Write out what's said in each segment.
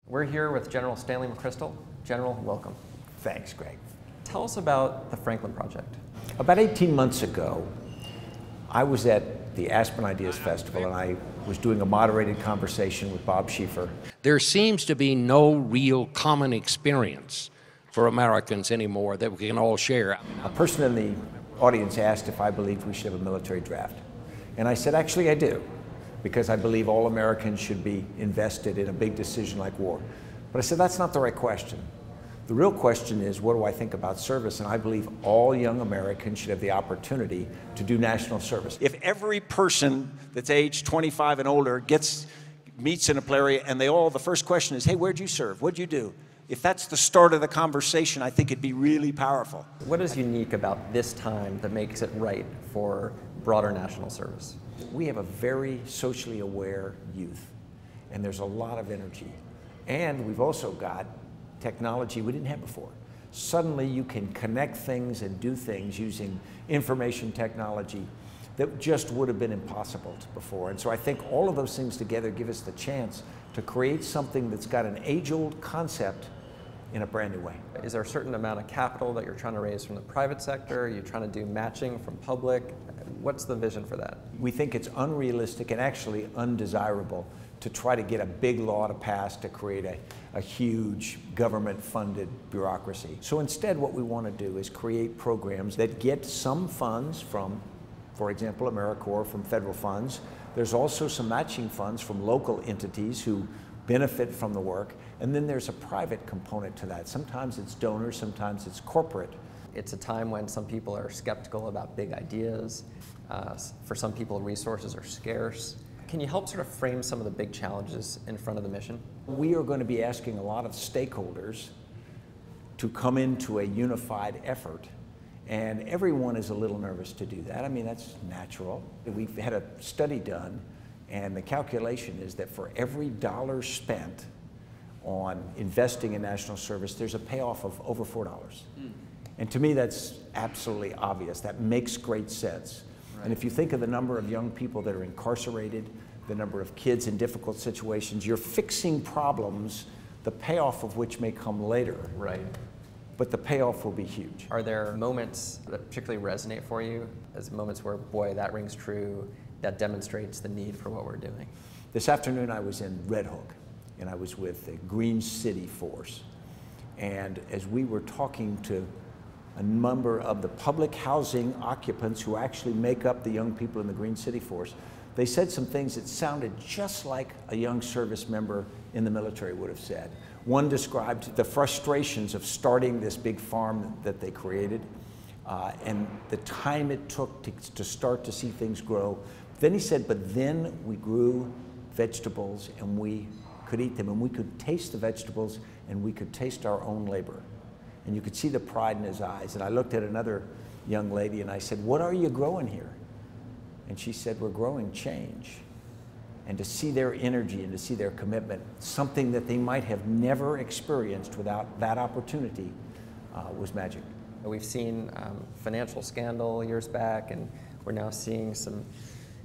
We're here with General Stanley McChrystal. General, welcome. Thanks, Greg. Tell us about the Franklin Project. About 18 months ago, I was at the Aspen Ideas Festival and I was doing a moderated conversation with Bob Schieffer. There seems to be no real common experience for Americans anymore that we can all share. A person in the audience asked if I believed we should have a military draft. And I said, actually, I do, because I believe all Americans should be invested in a big decision like war. But I said, that's not the right question. The real question is, what do I think about service? And I believe all young Americans should have the opportunity to do national service. If every person that's aged 25 and older meets in a play and the first question is, hey, where'd you serve? What'd you do? If that's the start of the conversation, I think it'd be really powerful. What is unique about this time that makes it right for broader national service? We have a very socially aware youth, and there's a lot of energy. And we've also got technology we didn't have before. Suddenly you can connect things and do things using information technology that just would have been impossible before. And so I think all of those things together give us the chance to create something that's got an age-old concept in a brand new way. Is there a certain amount of capital that you're trying to raise from the private sector? Are you trying to do matching from public? What's the vision for that? We think it's unrealistic and actually undesirable to try to get a big law to pass to create a huge government-funded bureaucracy. So instead what we want to do is create programs that get some funds from, for example, AmeriCorps, from federal funds. There's also some matching funds from local entities who benefit from the work. And then there's a private component to that. Sometimes it's donors, sometimes it's corporate. It's a time when some people are skeptical about big ideas. For some people, resources are scarce. Can you help sort of frame some of the big challenges in front of the mission? We are going to be asking a lot of stakeholders to come into a unified effort. And everyone is a little nervous to do that. I mean, that's natural. We've had a study done, and the calculation is that for every dollar spent on investing in national service, there's a payoff of over $4. And to me, that's absolutely obvious. That makes great sense. Right. And if you think of the number of young people that are incarcerated, the number of kids in difficult situations, you're fixing problems, the payoff of which may come later. Right. But the payoff will be huge. Are there moments that particularly resonate for you as moments where, boy, that rings true, that demonstrates the need for what we're doing? This afternoon I was in Red Hook, and I was with the Green City Force. And as we were talking to a number of the public housing occupants who actually make up the young people in the Green City Force, they said some things that sounded just like a young service member in the military would have said. One described the frustrations of starting this big farm that they created and the time it took to start to see things grow. Then he said, but then we grew vegetables and we could eat them and we could taste the vegetables and we could taste our own labor. And you could see the pride in his eyes. And I looked at another young lady and I said, what are you growing here? And she said, we're growing change. And to see their energy and to see their commitment, something that they might have never experienced without that opportunity, was magic. We've seen financial scandal years back, and we're now seeing some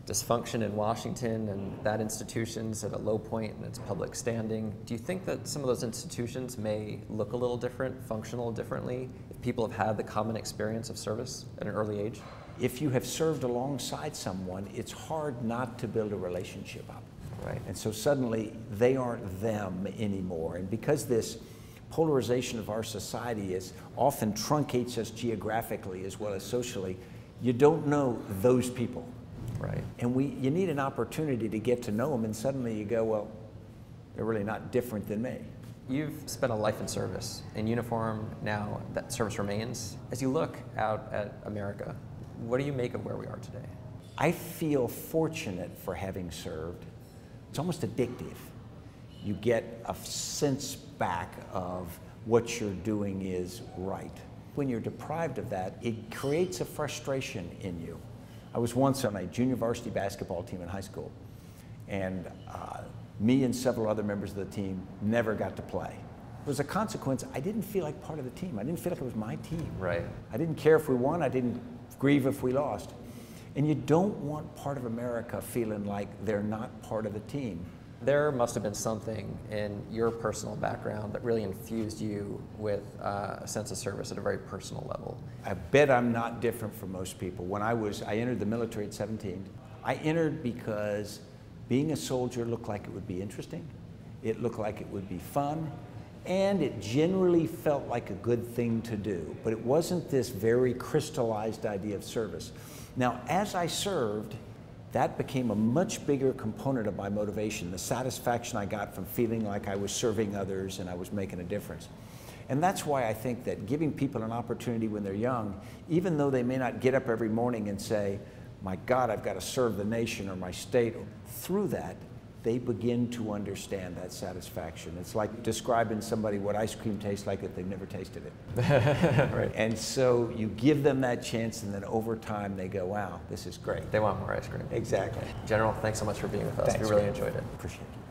dysfunction in Washington, and that institution's at a low point in its public standing. Do you think that some of those institutions may look a little different, function a little differently, if people have had the common experience of service at an early age? If you have served alongside someone, it's hard not to build a relationship up. Right. And so suddenly they aren't them anymore. And because this polarization of our society is often truncates us geographically as well as socially, you don't know those people. Right. And you need an opportunity to get to know them, and suddenly you go, well, they're really not different than me. You've spent a life in service. In uniform, now that service remains. As you look out at America, what do you make of where we are today? I feel fortunate for having served. It's almost addictive. You get a sense back of what you're doing is right. When you're deprived of that, it creates a frustration in you. I was once on a junior varsity basketball team in high school, and me and several other members of the team never got to play. As a consequence, I didn't feel like part of the team. I didn't feel like it was my team. Right. I didn't care if we won. I didn't grieve if we lost. And you don't want part of America feeling like they're not part of the team. There must have been something in your personal background that really infused you with a sense of service at a very personal level. I bet I'm not different from most people. When I entered the military at 17. I entered because being a soldier looked like it would be interesting, it looked like it would be fun, and it generally felt like a good thing to do. But it wasn't this very crystallized idea of service. Now, as I served, that became a much bigger component of my motivation, the satisfaction I got from feeling like I was serving others and I was making a difference. And that's why I think that giving people an opportunity when they're young, even though they may not get up every morning and say, my God, I've got to serve the nation or my state, through that, they begin to understand that satisfaction. It's like describing somebody what ice cream tastes like if they've never tasted it. Right. And so you give them that chance, and then over time they go, wow, this is great. They want more ice cream. Exactly. General, thanks so much for being with us. Thanks, we really man. enjoyed it. Appreciate it.